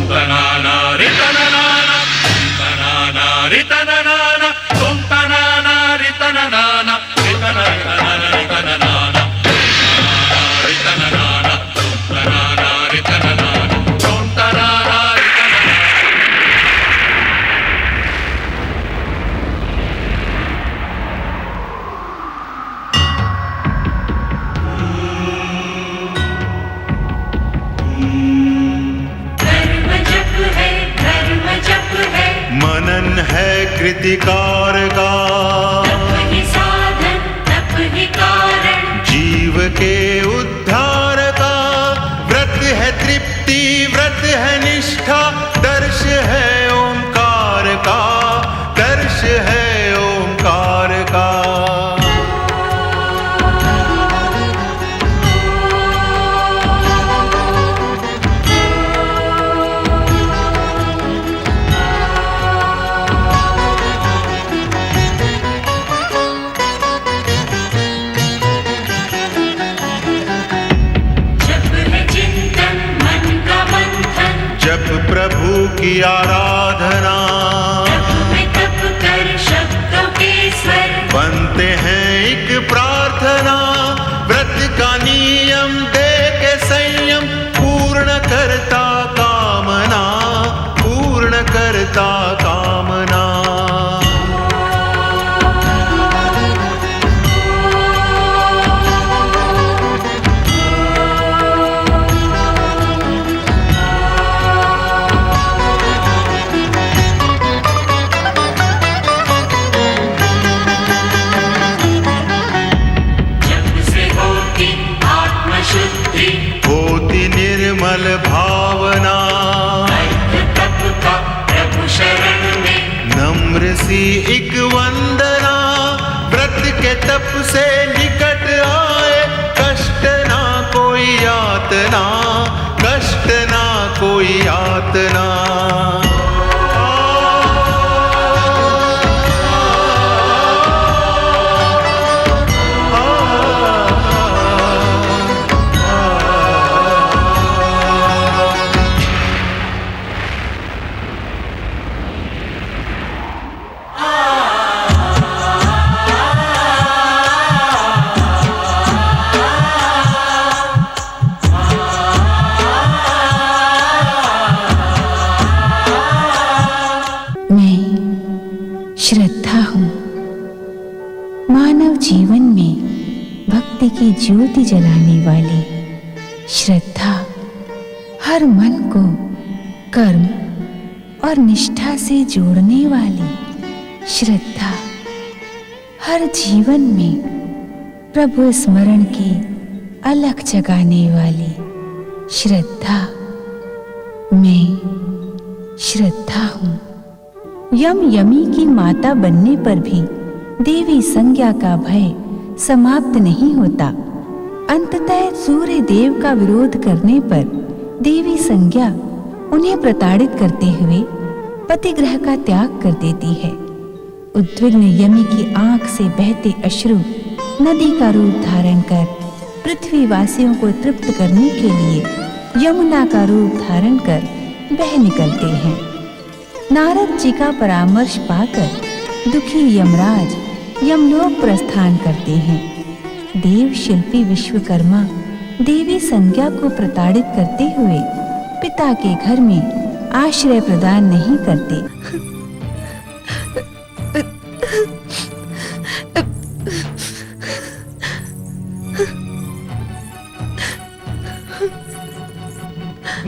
tanana ritanana tanana ritanana tum tanana ritanana ritanana ritanana ritanana tum tanana ritanana tum tanana ritanana. मनन है कृतिकार का, तप ही साधन तप ही कारण, जीव के उद्धार का। व्रत है तृप्ति व्रत है निष्ठा, दर्श है ओंकार का, दर्श है ओंकार का। जप प्रभु की आराधना, तप कर शब्दों के स्वर, बनते हैं एक प्रार्थना। व्रत का नियम दे के संयम, पूर्ण करता कामना, पूर्ण करता कामना। होती निर्मल भावना, तप का प्रभु शरण में, नम्र सी एक वंदना। व्रत के तप से निकट आए, कष्ट ना कोई यातना, कष्ट ना कोई यातना। श्रद्धा हूँ, मानव जीवन में भक्ति की ज्योति जलाने वाली। श्रद्धा हर मन को कर्म और निष्ठा से जोड़ने वाली। श्रद्धा हर जीवन में प्रभु स्मरण की अलख जगाने वाली। श्रद्धा, मैं श्रद्धा हूँ। यम यमी की माता बनने पर भी देवी संज्ञा का भय समाप्त नहीं होता। अंततः सूर्य देव का विरोध करने पर देवी संज्ञा उन्हें प्रताड़ित करते हुए पतिग्रह का त्याग कर देती है। उद्विग्न यमी की आंख से बहते अश्रु नदी का रूप धारण कर पृथ्वी वासियों को तृप्त करने के लिए यमुना का रूप धारण कर बह निकलते हैं। नारद जी का परामर्श पाकर दुखी यमराज यमलोक प्रस्थान करते हैं। देव शिल्पी विश्वकर्मा देवी संज्ञा को प्रताड़ित करते हुए पिता के घर में आश्रय प्रदान नहीं करते।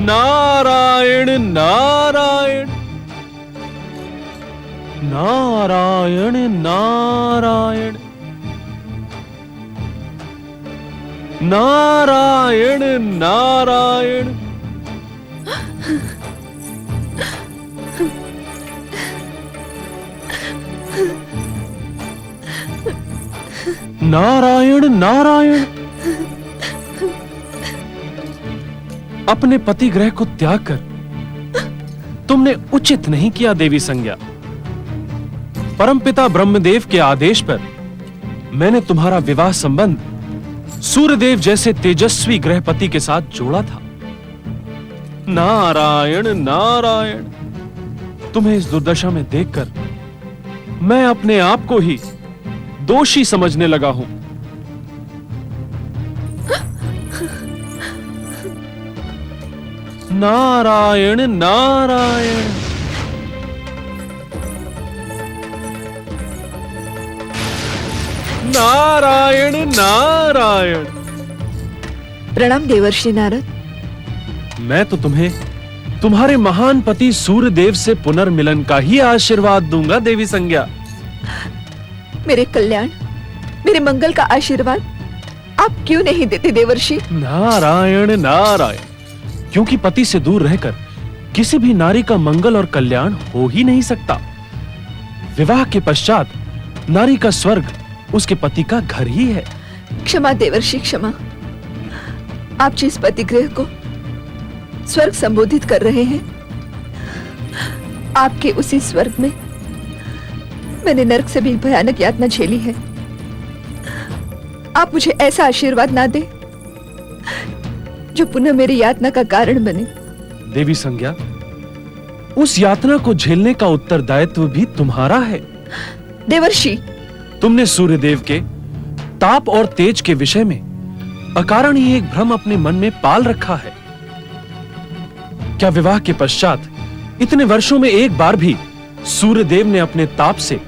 नारायण नारायण नारायण नारायण नारायण नारायण नारायण नारायण। अपने पति ग्रह को त्याग कर तुमने उचित नहीं किया देवी संज्ञा। परमपिता ब्रह्मदेव के आदेश पर मैंने तुम्हारा विवाह संबंध सूर्यदेव जैसे तेजस्वी ग्रहपति के साथ जोड़ा था। नारायण नारायण, तुम्हें इस दुर्दशा में देखकर मैं अपने आप को ही दोषी समझने लगा हूं। नारायण नारायण। नारायण नारायण। प्रणाम देवर्षि नारद। मैं तो तुम्हें तुम्हारे महान पति सूर्यदेव से पुनर्मिलन का ही आशीर्वाद दूंगा देवी संज्ञा। मेरे कल्याण, मेरे मंगल का आशीर्वाद आप क्यों नहीं देते देवर्षि? नारायण नारायण, क्योंकि पति से दूर रहकर किसी भी नारी का मंगल और कल्याण हो ही नहीं सकता। विवाह के पश्चात नारी का स्वर्ग उसके पति का घर ही है। क्षमा देवर्षि क्षमा। आप जिस पतिगृह को स्वर्ग संबोधित कर रहे हैं, आपके उसी स्वर्ग में मैंने नरक से भी भयानक यातना झेली है। आप मुझे ऐसा आशीर्वाद ना दे जो पुनः मेरी यातना का कारण बने। देवी संज्ञा, उस यातना को झेलने का उत्तरदायित्व भी तुम्हारा है। देवर्षि, तुमने सूर्यदेव के ताप और तेज के विषय में अकारण ही एक भ्रम अपने मन में पाल रखा है। क्या विवाह के पश्चात इतने वर्षों में एक बार भी सूर्यदेव ने अपने ताप से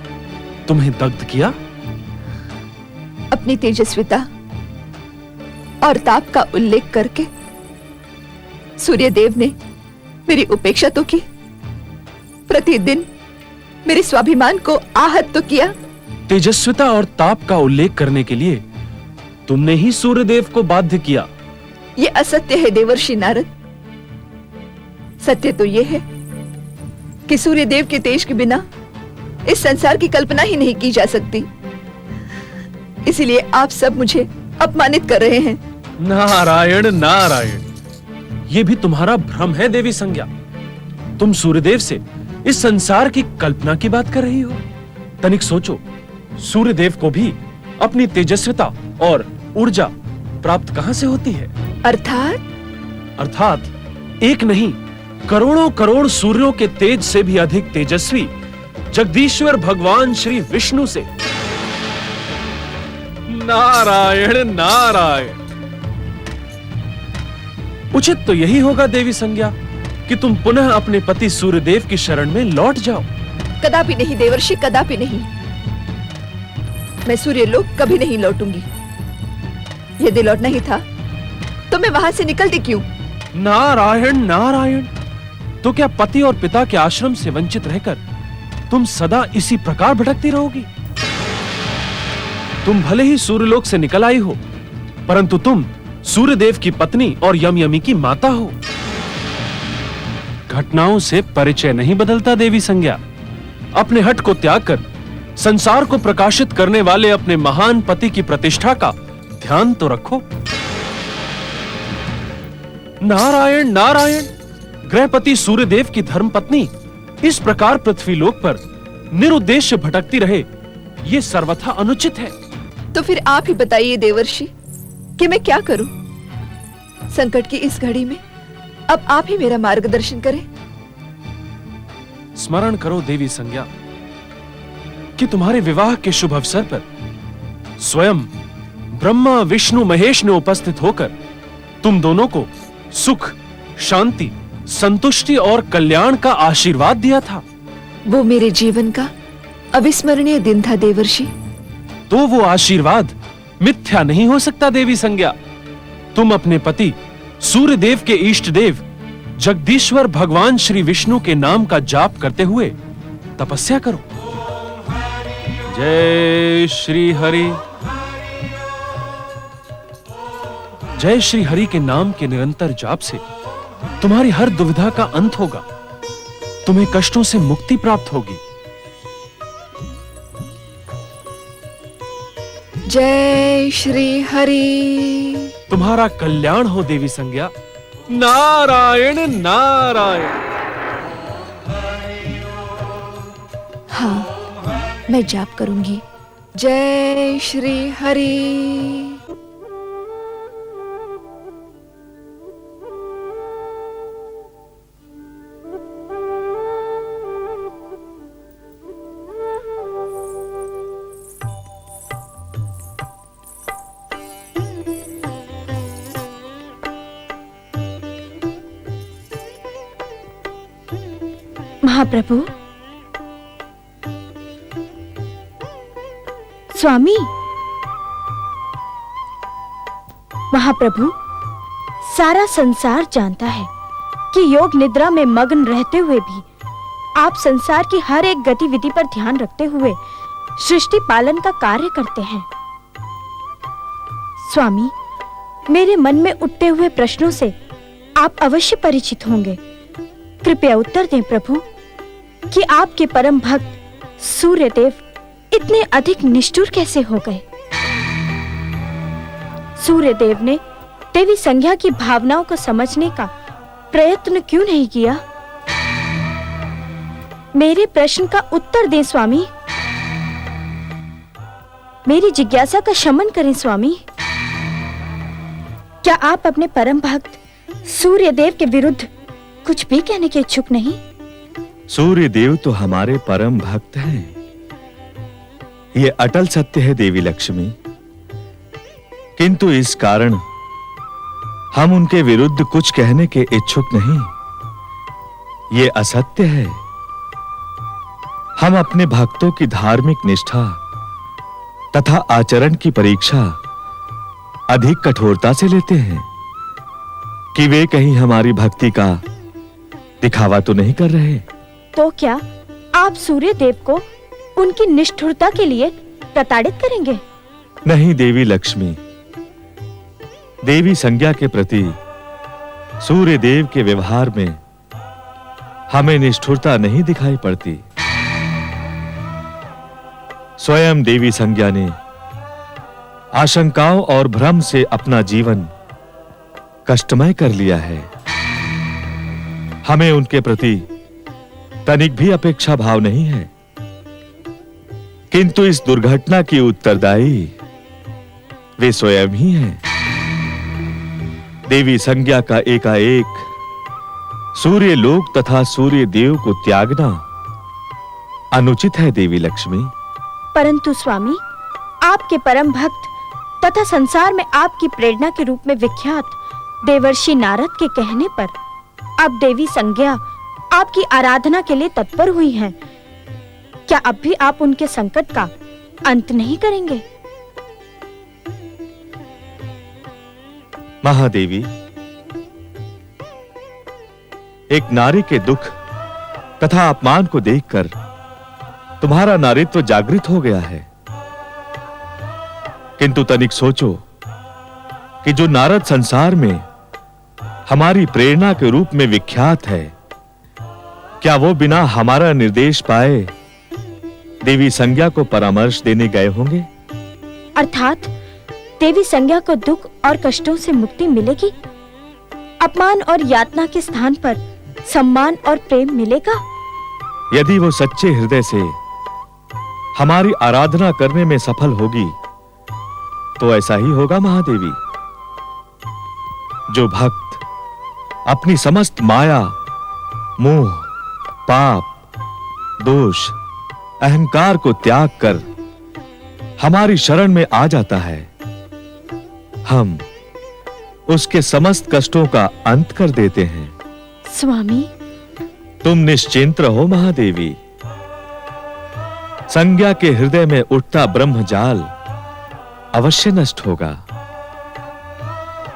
तुम्हें दग्ध किया? अपनी तेजस्विता और ताप का उल्लेख करके सूर्यदेव ने मेरी उपेक्षा तो की, प्रतिदिन मेरे स्वाभिमान को आहत तो किया। तेजस्विता और ताप का उल्लेख करने के लिए तुमने ही सूर्यदेव को बाध्य किया। यह असत्य है देवर्षि नारद। सत्य तो यह है कि सूर्यदेव के तेज के बिना इस संसार की कल्पना ही नहीं की जा सकती। इसीलिए आप सब मुझे अपमानित कर रहे हैं। नारायण नारायण, यह भी तुम्हारा भ्रम है देवी संज्ञा। तुम सूर्यदेव से इस संसार की कल्पना की बात कर रही हो। तनिक सोचो, सूर्यदेव को भी अपनी तेजस्विता और ऊर्जा प्राप्त कहां से होती है? अर्थात एक नहीं, करोड़ों करोड़ सूर्यों के तेज से भी अधिक तेजस्वी जगदीश्वर भगवान श्री विष्णु से। नारायण नारायण। उचित तो यही होगा देवी संज्ञा कि तुम पुनः अपने पति सूर्यदेव की शरण में लौट जाओ। कदापि नहीं देवर्षि, कदापि नहीं। मैं सूर्यलोक कभी नहीं लौटूंगी। यदि लौटना ही था तो मैं वहां से निकलती क्यों? नारायण नारायण, तो क्या पति और पिता के आश्रम से वंचित रहकर तुम सदा इसी प्रकार भटकती रहोगी? तुम भले ही सूर्यलोक से निकल आई हो, परंतु तुम सूर्यदेव की पत्नी और यमयमी की माता हो। घटनाओं से परिचय नहीं बदलता देवी संज्ञा। अपने हट को त्याग कर संसार को प्रकाशित करने वाले अपने महान पति की प्रतिष्ठा का ध्यान तो रखो। नारायण नारायण, गृहपति सूर्यदेव की धर्मपत्नी इस प्रकार पृथ्वीलोक पर निरुद्देश्य भटकती रहे, ये सर्वथा अनुचित है। तो फिर आप ही बताइए देवर्षि कि मैं क्या करूं? संकट की इस घड़ी में अब आप ही मेरा मार्गदर्शन करें। स्मरण करो देवी संज्ञा कि तुम्हारे विवाह के शुभ अवसर पर स्वयं ब्रह्मा विष्णु महेश ने उपस्थित होकर तुम दोनों को सुख, शांति, संतुष्टि और कल्याण का आशीर्वाद दिया था। वो मेरे जीवन का अविस्मरणीय दिन था देवर्षि। तो वो आशीर्वाद मिथ्या नहीं हो सकता देवी संज्ञा। तुम अपने पति सूर्यदेव के इष्ट देव जगदीश्वर भगवान श्री विष्णु के नाम का जाप करते हुए तपस्या करो। जय श्री हरि। जय श्री हरि के नाम के निरंतर जाप से तुम्हारी हर दुविधा का अंत होगा, तुम्हें कष्टों से मुक्ति प्राप्त होगी। जय श्री हरि। तुम्हारा कल्याण हो देवी संज्ञा। नारायण नारायण। हाँ, मैं जाप करूंगी। जय श्री हरि। महाप्रभु, स्वामी, महाप्रभु, सारा संसार जानता है कि योग निद्रा में मग्न रहते हुए भी आप संसार की हर एक गतिविधि पर ध्यान रखते हुए सृष्टि पालन का कार्य करते हैं। स्वामी, मेरे मन में उठते हुए प्रश्नों से आप अवश्य परिचित होंगे। कृपया उत्तर दें प्रभु कि आपके परम भक्त सूर्यदेव इतने अधिक निष्ठुर कैसे हो गए? सूर्यदेव ने देवी संज्ञा की भावनाओं को समझने का प्रयत्न क्यों नहीं किया? मेरे प्रश्न का उत्तर दें स्वामी। मेरी जिज्ञासा का शमन करें स्वामी। क्या आप अपने परम भक्त सूर्यदेव के विरुद्ध कुछ भी कहने के इच्छुक नहीं? सूर्यदेव तो हमारे परम भक्त हैं। ये अटल सत्य है देवी लक्ष्मी, किंतु इस कारण हम उनके विरुद्ध कुछ कहने के इच्छुक नहीं। ये असत्य है। हम अपने भक्तों की धार्मिक निष्ठा तथा आचरण की परीक्षा अधिक कठोरता से लेते हैं कि वे कहीं हमारी भक्ति का दिखावा तो नहीं कर रहे। तो क्या आप सूर्यदेव को उनकी निष्ठुरता के लिए प्रताड़ित करेंगे? नहीं देवी लक्ष्मी, देवी संज्ञा के प्रति सूर्यदेव के व्यवहार में हमें निष्ठुरता नहीं दिखाई पड़ती। स्वयं देवी संज्ञा ने आशंकाओं और भ्रम से अपना जीवन कष्टमय कर लिया है। हमें उनके प्रति तनिक भी अपेक्षा भाव नहीं है, किंतु इस दुर्घटना की उत्तरदायी वे स्वयं ही हैं। देवी संज्ञा का एकाएक सूर्य लोक तथा सूर्य देव को त्यागना अनुचित है देवी लक्ष्मी। परंतु स्वामी, आपके परम भक्त तथा संसार में आपकी प्रेरणा के रूप में विख्यात देवर्षि नारद के कहने पर अब देवी संज्ञा आपकी आराधना के लिए तत्पर हुई हैं। क्या अब भी आप उनके संकट का अंत नहीं करेंगे? महादेवी, एक नारी के दुख तथा अपमान को देखकर तुम्हारा नारीत्व जागृत हो गया है, किंतु तनिक सोचो कि जो नारद संसार में हमारी प्रेरणा के रूप में विख्यात है, क्या वो बिना हमारा निर्देश पाए देवी संज्ञा को परामर्श देने गए होंगे? अर्थात देवी संज्ञा को दुख और कष्टों से मुक्ति मिलेगी, अपमान और यातना के स्थान पर सम्मान और प्रेम मिलेगा। यदि वो सच्चे हृदय से हमारी आराधना करने में सफल होगी तो ऐसा ही होगा महादेवी। जो भक्त अपनी समस्त माया, मोह, पाप, दोष, अहंकार को त्याग कर हमारी शरण में आ जाता है, हम उसके समस्त कष्टों का अंत कर देते हैं। स्वामी, तुम निश्चिंत रहो महादेवी। संज्ञा के हृदय में उठता ब्रह्मजाल अवश्य नष्ट होगा।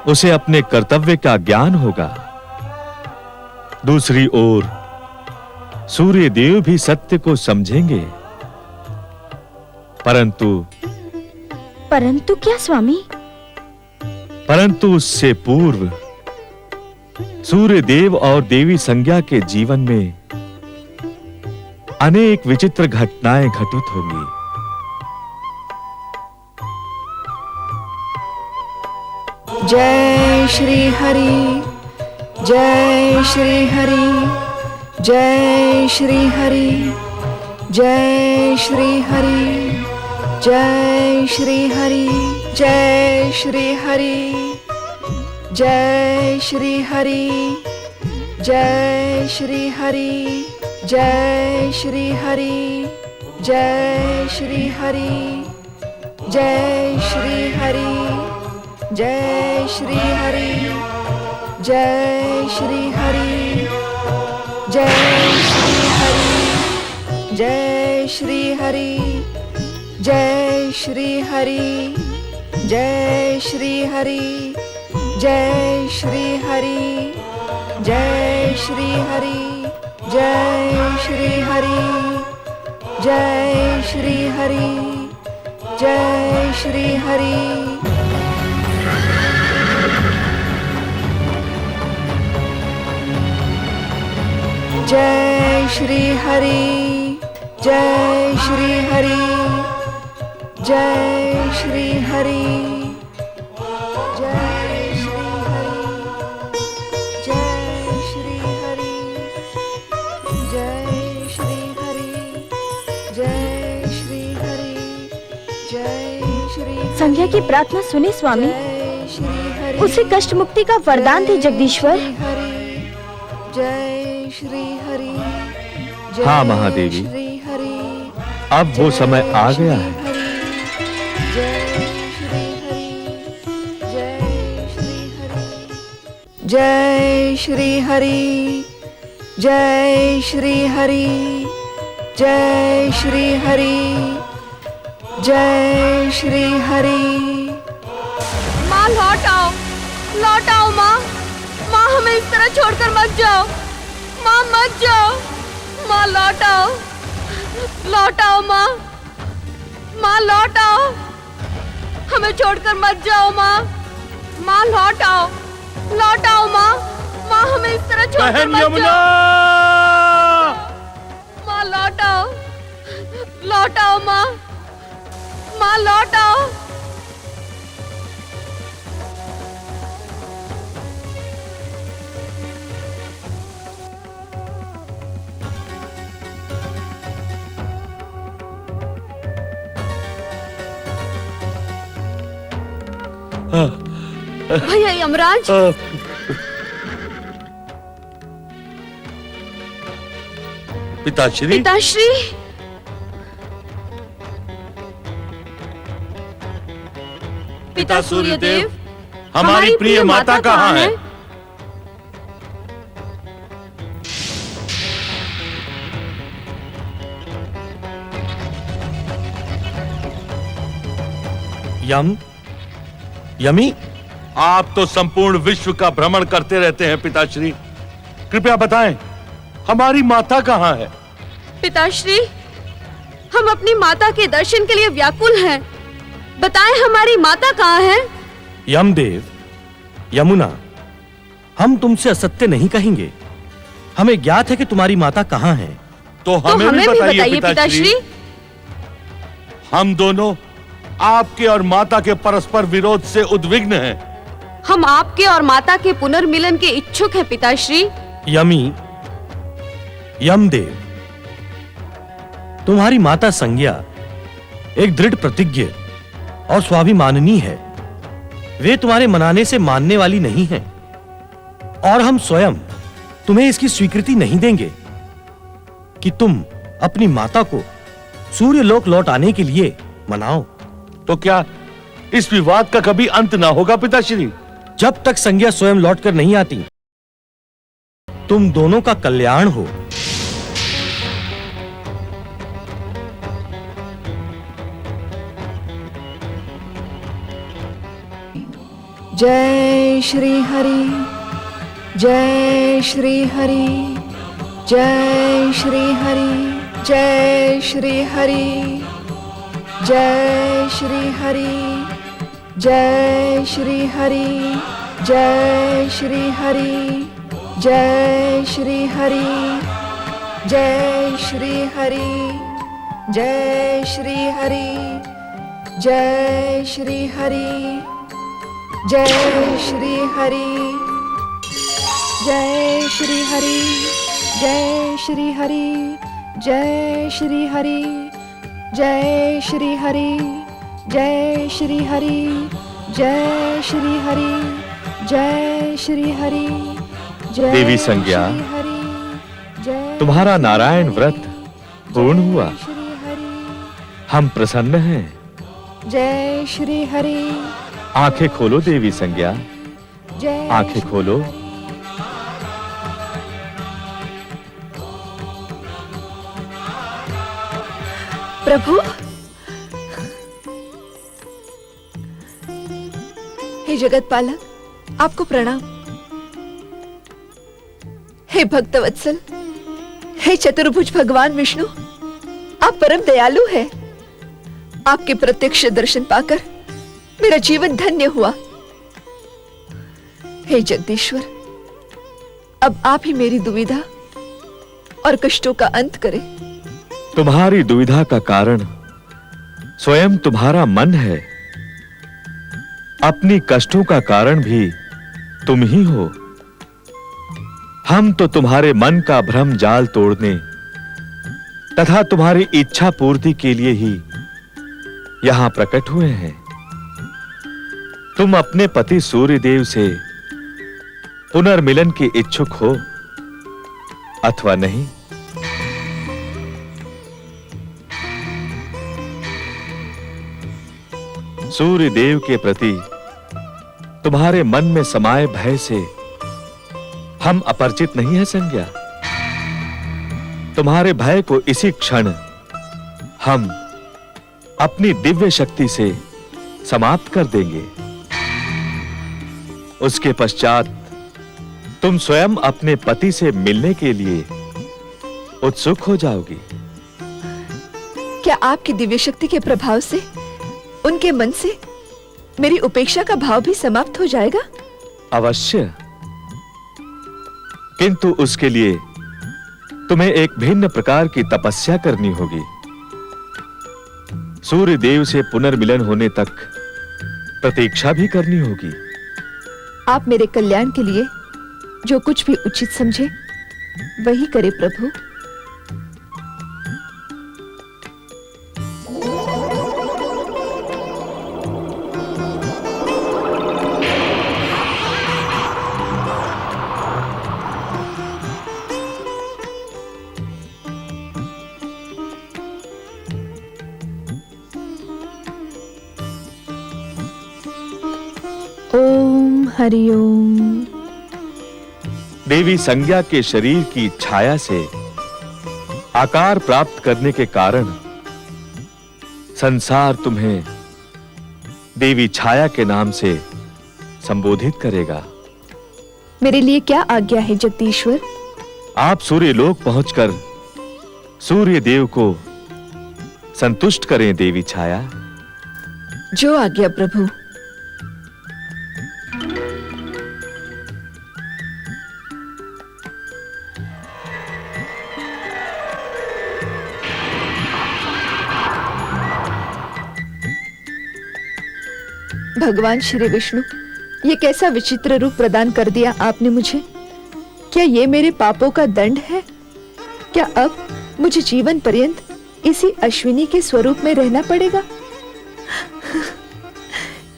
उसे अपने कर्तव्य का ज्ञान होगा। दूसरी ओर सूर्य देव भी सत्य को समझेंगे, परंतु क्या स्वामी? परंतु उससे पूर्व सूर्य देव और देवी संज्ञा के जीवन में अनेक विचित्र घटनाएं घटित होंगी। जय श्री हरि, जय श्री हरि, जय श्री हरि, जय श्री हरि, जय श्री हरि, जय श्री हरि, जय श्री हरि, जय श्री हरि, जय श्री हरि, जय श्री हरि, जय श्री हरि, जय श्री हरि, जय श्री हरि, जय श्री हरि। जय श्री हरि, जय श्री हरि, जय श्री हरि, जय श्री हरि, जय श्री हरि, जय श्री हरि, जय श्री हरि, जय श्री हरि। जय श्री हरि, जय श्री हरि, जय श्री हरि, जय श्री हरि, जय श्री हरि, जय श्री हरि, जय श्री हरि, जय श्री। संध्या की प्रार्थना सुने स्वामी, जय श्री हरि, उसे कष्ट मुक्ति का वरदान दे जगदीश्वर। जय श्री हरि, हाँ महादेवी, श्री हरि, अब वो समय आ गया है। जय श्री हरि, जय श्री हरि, जय श्री हरि, जय श्री हरि, जय श्री हरि, जय श्री हरि। माँ लौट आओ, लौट आओ माँ, माँ हमें इस तरह छोड़कर मत जाओ, माँ मत जाओ, माँ लौट आओ, लौट आओ माँ, माँ लौट आओ, हमें छोड़कर मत जाओ माँ, माँ लौट आओ माँ, माँ हमें इस तरह छोड़कर बहन मत यमुना! जाओ, माँ लौट आओ माँ, माँ लौट आओ। भैया यमराज, पिताश्री, पिताश्री, पिता सूर्यदेव, हमारी प्रिय माता कहाँ है? यमी, आप तो संपूर्ण विश्व का भ्रमण करते रहते हैं पिताश्री, कृपया बताएं हमारी माता कहाँ है? पिताश्री, हम अपनी माता के दर्शन के लिए व्याकुल हैं। बताएं हमारी माता कहाँ है? यमदेव, यमुना, हम तुमसे असत्य नहीं कहेंगे। हमें ज्ञात है कि तुम्हारी माता कहाँ है। तो हमें भी बताइए पिताश्री। हम दोनों आपके और माता के परस्पर विरोध से उद्विग्न हैं। हम आपके और माता के पुनर्मिलन के इच्छुक हैं पिताश्री। यमी, यमदेव, तुम्हारी माता संज्ञा एक दृढ़ प्रतिज्ञ और स्वाभिमानिनी है। वे तुम्हारे मनाने से मानने वाली नहीं हैं, और हम स्वयं तुम्हें इसकी स्वीकृति नहीं देंगे कि तुम अपनी माता को सूर्यलोक लौट आने के लिए मनाओ। तो क्या इस विवाद का कभी अंत ना होगा पिताश्री? जब तक संज्ञा स्वयं लौटकर नहीं आती, तुम दोनों का कल्याण हो। जय श्री हरि, जय श्री हरि, जय श्री हरि, जय श्री हरि, जय श्री हरि, जय श्री हरि, जय श्री हरि, जय श्री हरि, जय श्री हरि, जय श्री हरि, जय श्री हरि, जय श्री हरि, जय श्री हरि, जय श्री हरि, जय श्री हरि, जय श्री हरि, जय श्री हरि, जय श्री हरि, जय श्री हरि, जय देवी संज्ञा, श्री हरि, जय तुम्हारा नारायण व्रत पूर्ण हुआ। श्री हरि, हम प्रसन्न हैं। जय श्री हरि, आंखें खोलो देवी संज्ञा, जय आंखें खोलो। प्रभु, हे जगत पालक, आपको प्रणाम। हे भक्त वत्सल, हे चतुर्भुज भगवान विष्णु, आप परम दयालु हैं। आपके प्रत्यक्ष दर्शन पाकर मेरा जीवन धन्य हुआ। हे जगदीश्वर, अब आप ही मेरी दुविधा और कष्टों का अंत करें। तुम्हारी दुविधा का कारण स्वयं तुम्हारा मन है। अपनी कष्टों का कारण भी तुम ही हो। हम तो तुम्हारे मन का भ्रम जाल तोड़ने तथा तुम्हारी इच्छा पूर्ति के लिए ही यहां प्रकट हुए हैं। तुम अपने पति सूर्यदेव से पुनर्मिलन के इच्छुक हो अथवा नहीं। सूर्यदेव के प्रति तुम्हारे मन में समाये भय से हम अपरिचित नहीं है संज्ञा। तुम्हारे भय को इसी क्षण हम अपनी दिव्य शक्ति से समाप्त कर देंगे। उसके पश्चात तुम स्वयं अपने पति से मिलने के लिए उत्सुक हो जाओगी। क्या आपकी दिव्य शक्ति के प्रभाव से उनके मन से मेरी उपेक्षा का भाव भी समाप्त हो जाएगा? अवश्य, किंतु उसके लिए तुम्हें एक भिन्न प्रकार की तपस्या करनी होगी। सूर्य देव से पुनर्मिलन होने तक प्रतीक्षा भी करनी होगी। आप मेरे कल्याण के लिए जो कुछ भी उचित समझे वही करे प्रभु। ओम हरिओम। देवी संज्ञा के शरीर की छाया से आकार प्राप्त करने के कारण संसार तुम्हें देवी छाया के नाम से संबोधित करेगा। मेरे लिए क्या आज्ञा है जगदीश्वर? आप सूर्यलोक पहुंचकर सूर्य देव को संतुष्ट करें देवी छाया। जो आज्ञा प्रभु। भगवान श्री विष्णु, ये कैसा विचित्र रूप प्रदान कर दिया आपने मुझे। क्या ये मेरे पापों का दंड है? क्या अब मुझे जीवन पर्यंत इसी अश्विनी के स्वरूप में रहना पड़ेगा?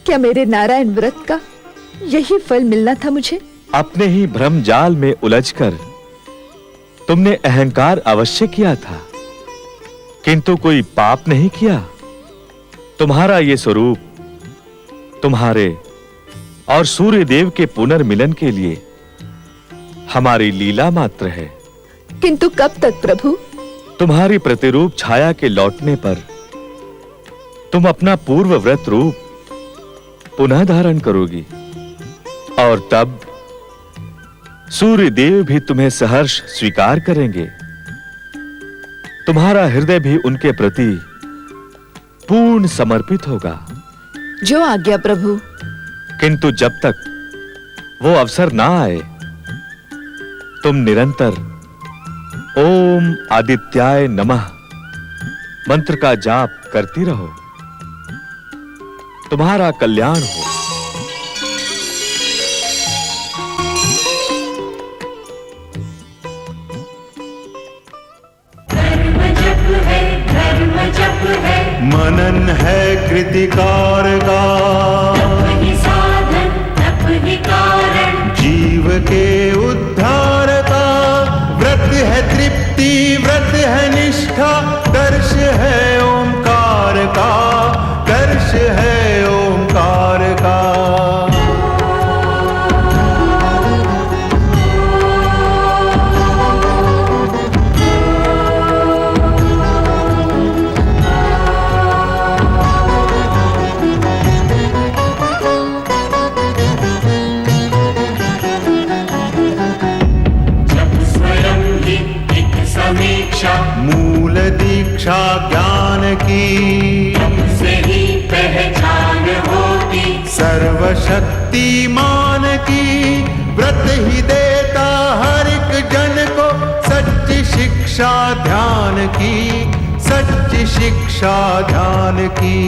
क्या मेरे नारायण व्रत का यही फल मिलना था मुझे? अपने ही भ्रम जाल में उलझकर तुमने अहंकार अवश्य किया था, किंतु कोई पाप नहीं किया। तुम्हारा ये स्वरूप तुम्हारे और सूर्य देव के पुनर्मिलन के लिए हमारी लीला मात्र है। किंतु कब तक प्रभु? तुम्हारी प्रतिरूप छाया के लौटने पर तुम अपना पूर्व व्रत रूप पुनः धारण करोगी और तब सूर्य देव भी तुम्हें सहर्ष स्वीकार करेंगे। तुम्हारा हृदय भी उनके प्रति पूर्ण समर्पित होगा। जो आज्ञा प्रभु। किंतु जब तक वो अवसर ना आए, तुम निरंतर ओम आदित्याय नमः मंत्र का जाप करती रहो। तुम्हारा कल्याण हो। धर्म जप है, धर्म जप है, मनन है कृतिकार का, तप ही साधन, तप ही कारण, जीव के उद्धार का। व्रत है तृप्ति, व्रत है निष्ठा, दर्श है ओंकार का, दर्श है ओंकार का। जब स्वयं ही एक समीक्षा मूल दीक्षा ज्ञान की से ही पहचान होती सर्वशक्तिमान की व्रत ही देता हर एक जन को सच्ची शिक्षा ध्यान की सच्ची शिक्षा ध्यान की